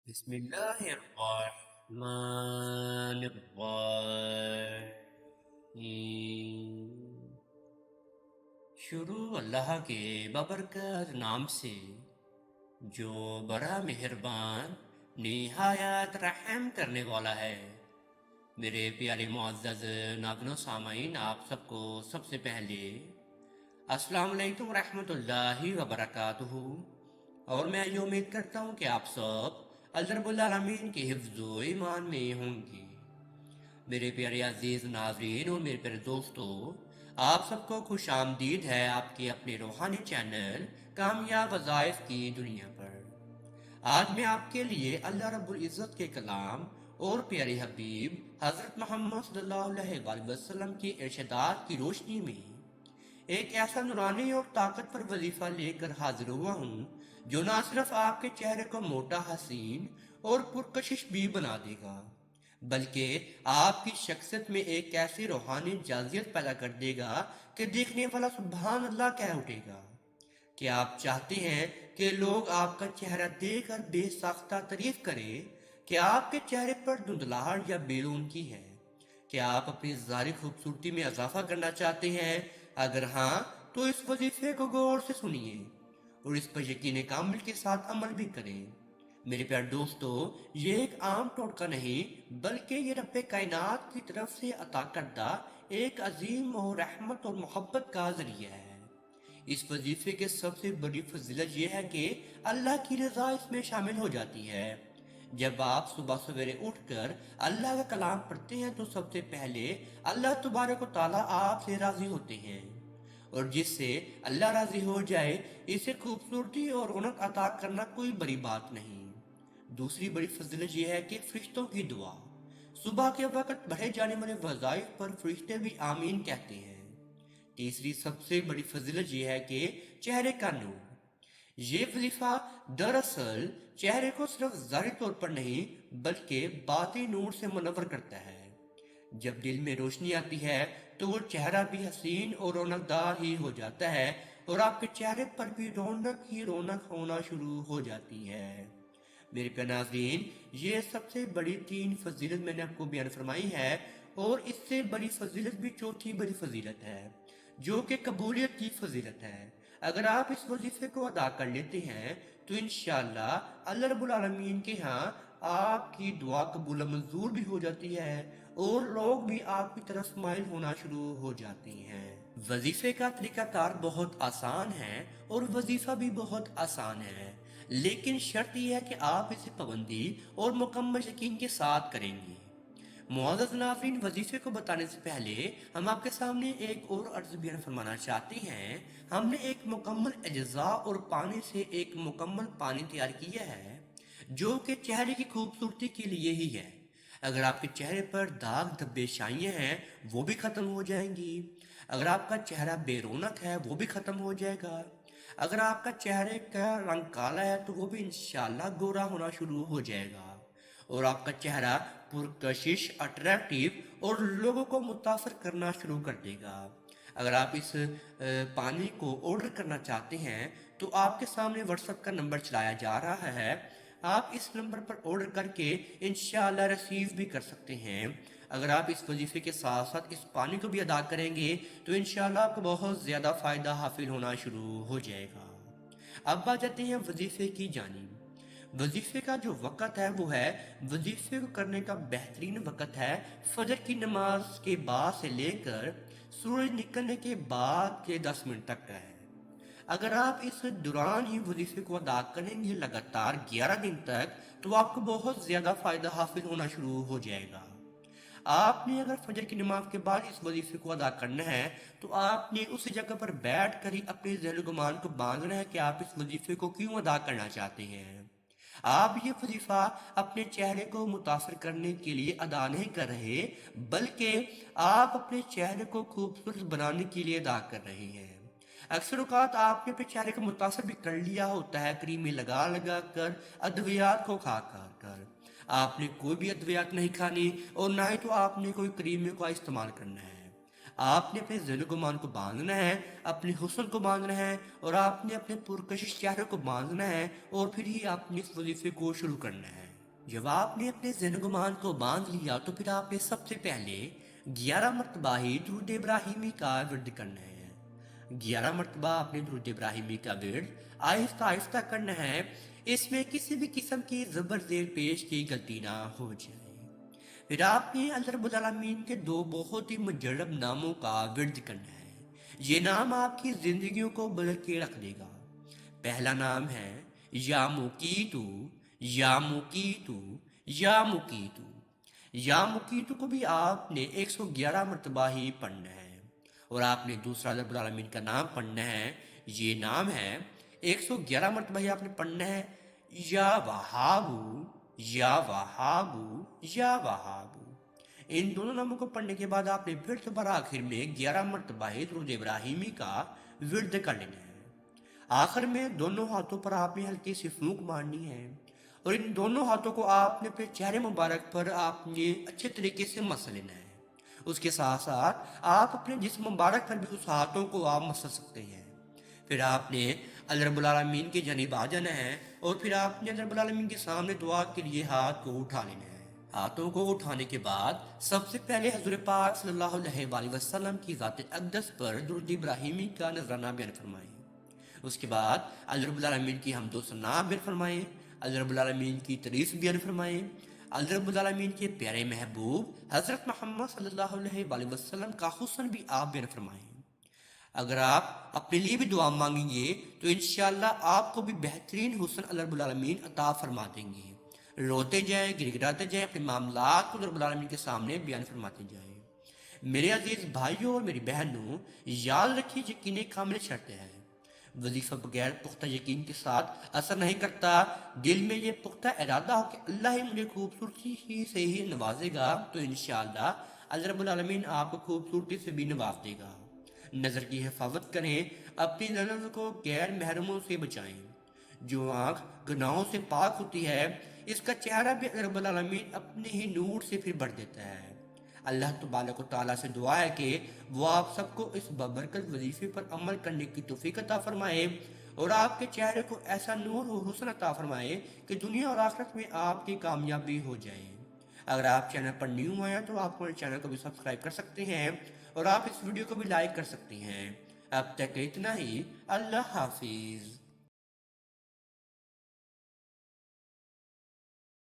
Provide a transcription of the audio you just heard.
بسم الله الرحمن الرحيم. شروع اللہ کے بابرکت نام سے جو بڑا مہربان نہایت رحم کرنے والا ہے. میرے پیارے معزز ناظرین و سامعین، آپ سب کو سب سے پہلے السلام علیکم ورحمۃ اللہ وبرکاتہ. اور میں یہ امید کرتا ہوں کہ آپ سب اللہ رب العالمین کے حفظ و ایمان میں ہوں گی. میرے پیارے عزیز ناظرین اور میرے پیارے دوستو، آپ سب کو خوش آمدید ہے آپ کے اپنے روحانی چینل کامیاب وظائف کی دنیا پر. آج میں آپ کے لیے اللہ رب العزت کے کلام اور پیارے حبیب حضرت محمد صلی اللہ علیہ وآلہ وسلم کی ارشادات کی روشنی میں ایک ایسا نورانی اور طاقتور وظیفہ لے کر حاضر ہوا ہوں جو نہ صرف آپ کے چہرے کو موٹا، حسین اور پرکشش بھی بنا دے گا، بلکہ آپ کی شخصیت میں ایک ایسی روحانی جذبیت پیدا کر دے گا کہ دیکھنے والا سبحان اللہ کہہ اٹھے گا. کیا آپ چاہتے ہیں کہ لوگ آپ کا چہرہ دیکھ کر بے ساختہ تعریف کریں؟ کیا آپ کے چہرے پر دھندلاہٹ یا بیرون کی ہے؟ کیا آپ اپنی ظاہری خوبصورتی میں اضافہ کرنا چاہتے ہیں؟ اگر ہاں تو اس وظیفے کو غور سے سنیے اور اس پر یقین کامل کے ساتھ عمل بھی کریں. میرے پیارے دوستو، یہ ایک عام ٹوٹکا نہیں بلکہ یہ رب کائنات کی طرف سے عطا کردہ ایک عظیم اور رحمت اور محبت کا ذریعہ ہے. اس وظیفے کے سب سے بڑی فضیلت یہ ہے کہ اللہ کی رضا اس میں شامل ہو جاتی ہے. جب آپ صبح سویرے اٹھ کر اللہ کا کلام پڑھتے ہیں تو سب سے پہلے اللہ تبارک و تعالیٰ آپ سے راضی ہوتے ہیں، اور جس سے اللہ راضی ہو جائے اسے خوبصورتی اور رونق عطا کرنا کوئی بڑی بات نہیں. دوسری بڑی فضیلت یہ ہے کہ فرشتوں کی دعا. صبح کے وقت پڑھے جانے والے وظائف پر فرشتے بھی آمین کہتے ہیں. تیسری سب سے بڑی فضیلت یہ ہے کہ چہرے کا نور. یہ وظیفہ دراصل چہرے کو صرف ظاہری طور پر نہیں بلکہ باطنی نور سے منور کرتا ہے. جب دل میں روشنی آتی ہے تو وہ چہرہ بھی حسین اور رونق دار ہی ہو جاتا ہے، اور آپ کے چہرے پر بھی رونق ہی رونق ہونا شروع ہو جاتی ہے. میرے پیارے ناظرین، یہ سب سے بڑی 3 فضیلت میں نے آپ کو بیان فرمائی ہے، اور اس سے بڑی فضیلت بھی چوتھی بڑی فضیلت ہے جو کہ قبولیت کی فضیلت ہے. اگر آپ اس وظیفے کو ادا کر لیتے ہیں تو انشاءاللہ اللہ رب العالمین کے ہاں آپ کی دعا قبول منظور بھی ہو جاتی ہے اور لوگ بھی آپ کی طرف مائل ہونا شروع ہو جاتے ہیں. وظیفے کا طریقہ کار بہت آسان ہے اور وظیفہ بھی بہت آسان ہے، لیکن شرط یہ ہے کہ آپ اسے پابندی اور مکمل یقین کے ساتھ کریں گے. معزز ناظرین، وظیفے کو بتانے سے پہلے ہم آپ کے سامنے ایک اور عرض بیان فرمانا چاہتے ہیں. ہم نے ایک مکمل اجزاء اور پانی سے ایک مکمل پانی تیار کیا ہے جو کہ چہرے کی خوبصورتی کے لیے ہی ہے. اگر آپ کے چہرے پر داغ دھبے شائیں ہیں وہ بھی ختم ہو جائیں گی. اگر آپ کا چہرہ بے رونق ہے وہ بھی ختم ہو جائے گا. اگر آپ کا چہرے کا رنگ کالا ہے تو وہ بھی انشاءاللہ گورا ہونا شروع ہو جائے گا، اور آپ کا چہرہ پرکشش، اٹریکٹیو اور لوگوں کو متاثر کرنا شروع کر دے گا. اگر آپ اس پانی کو آرڈر کرنا چاہتے ہیں تو آپ کے سامنے واٹس ایپ کا نمبر چلایا جا رہا ہے. آپ اس نمبر پر آرڈر کر کے انشاءاللہ ریسیو بھی کر سکتے ہیں. اگر آپ اس وظیفے کے ساتھ ساتھ اس پانی کو بھی ادا کریں گے تو انشاءاللہ آپ کو بہت زیادہ فائدہ حاصل ہونا شروع ہو جائے گا. اب آ جاتے ہیں وظیفے کی جانب. وظیفے کا جو وقت ہے وہ ہے، وظیفے کو کرنے کا بہترین وقت ہے فجر کی نماز کے بعد سے لے کر سورج نکلنے کے بعد کے 10 منٹ تک کا ہے. اگر آپ اس دوران ہی وظیفے کو ادا کریں گے لگاتار 11 دن تک تو آپ کو بہت زیادہ فائدہ حاصل ہونا شروع ہو جائے گا. آپ نے اگر فجر کی نماز کے بعد اس وظیفے کو ادا کرنا ہے تو آپ نے اس جگہ پر بیٹھ کر ہی اپنے ذہن و گمان کو باندھنا ہے کہ آپ اس وظیفے کو کیوں ادا کرنا چاہتے ہیں. آپ یہ وظیفہ اپنے چہرے کو متاثر کرنے کے لیے ادا نہیں کر رہے بلکہ آپ اپنے چہرے کو خوبصورت بنانے کے لیے ادا کر رہے ہیں. اکثر اوقات آپ نے اپنے چہرے کو متاثر بھی کر لیا ہوتا ہے کریمیں لگا لگا کر، ادویات کو کھا کر. آپ نے کوئی بھی ادویات نہیں کھانی اور نہ ہی تو آپ نے کوئی کریموں کا استعمال کرنا ہے. آپ نے اپنے ذہن و گمان کو باندھنا ہے، اپنے حسن کو باندھنا ہے، اور آپ نے اپنے پرکشش چہرے کو باندھنا ہے، اور پھر ہی آپ نے اس وظیفے کو شروع کرنا ہے. جب آپ نے اپنے ذہن و گمان کو باندھ لیا تو پھر آپ نے سب سے پہلے 11 مرتبہ ہی درود ابراہیمی کا ورد کرنا ہے۔ 11 مرتبہ اپنے درود ابراہیمی کا ورد آہستہ آہستہ کرنا ہے، اس میں کسی بھی قسم کی زبر زیر پیش کی غلطی نہ ہو جائے۔ پھر آپ نے اللہ رب العالمین کے دو بہت ہی مجرب ناموں کا ورد کرنا ہے، یہ نام آپ کی زندگیوں کو بدل کے رکھ دے گا۔ پہلا نام ہے یا مقیتو، یا مقیتو، یا مقیتو۔ یا مقیتو کو بھی آپ نے 111 مرتبہ ہی پڑھنا ہے، اور آپ نے دوسرا رب العالمین کا نام پڑھنا ہے، یہ نام ہے 111 مرتبہ ہی آپ نے پڑھنا ہے، یا وہابو، یا وہابو، یا وہابو۔ ان دونوں ناموں کو پڑھنے کے بعد آپ نے پھر دوبارہ آخر میں 11 مرتبہ ہی درود ابراہیمی کا ورد کر لینا ہے۔ آخر میں دونوں ہاتھوں پر آپ نے ہلکی سی پھونک مارنی ہے، اور ان دونوں ہاتھوں کو آپ نے اپنے چہرے مبارک پر آپ نے اچھے طریقے سے مس لینا ہے۔ اس کے ساتھ ساتھ آپ اپنے جسم مبارک پر بھی اس ہاتھوں کو آپ مس سکتے ہیں۔ پھر آپ نے اللہ رب العالمین کی جانب آ جانا ہے، اور پھر آپ نے اللہ رب العالمین کے سامنے دعا کے لیے ہاتھ کو اٹھا لینا ہے۔ ہاتھوں کو اٹھانے کے بعد سب سے پہلے حضور پاک صلی اللہ علیہ وسلم کی ذات اقدس پر درود ابراہیمی کا نذرانہ بیان فرمائیں۔ اس کے بعد اللہ رب العالمین کی حمد و ثنا بیان فرمائیں، اللہ رب العالمین کی تعریف بیان فرمائیں، اللہ رب العالمین کے پیارے محبوب حضرت محمد صلی اللہ علیہ وسلم کا حسن بھی آپ بیان فرمائیں۔ اگر آپ اپنے لیے بھی دعا مانگیں گے تو انشاءاللہ آپ کو بھی بہترین حسن اللہ رب العالمین عطا فرما دیں گے۔ روتے جائیں، گڑگڑاتے جائیں، اپنے معاملات کو اللہ رب العالمین کے سامنے بیان فرماتے جائیں۔ میرے عزیز بھائیوں اور میری بہنوں، یاد رکھیے یقین کامل شرط ہے، وظیفہ بغیر پختہ یقین کے ساتھ اثر نہیں کرتا۔ دل میں یہ پختہ ارادہ ہو کہ اللہ ہی مجھے خوبصورتی ہی سے ہی نوازے گا تو انشاءاللہ اللہ رب العالمین آپ کو خوبصورتی سے بھی نواز دے گا۔ نظر کی حفاظت کریں، اپنی نظر کو غیر محرموں سے بچائیں۔ جو آنکھ گناہوں سے پاک ہوتی ہے، اس کا چہرہ بھی اللہ رب العالمین اپنے ہی نور سے پھر بھر دیتا ہے۔ اللہ تبارک و تعالیٰ سے دعا ہے کہ وہ آپ سب کو اس بابرکت وظیفے پر عمل کرنے کی توفیق عطا فرمائے، اور آپ کے چہرے کو ایسا نور و حسن عطا فرمائے کہ دنیا اور آخرت میں آپ کی کامیابی ہو جائے۔ اگر آپ چینل پر نیو آئے ہیں تو آپ ہمارے چینل کو بھی سبسکرائب کر سکتے ہیں، اور آپ اس ویڈیو کو بھی لائک کر سکتے ہیں۔ اب تک اتنا ہی، اللہ حافظ۔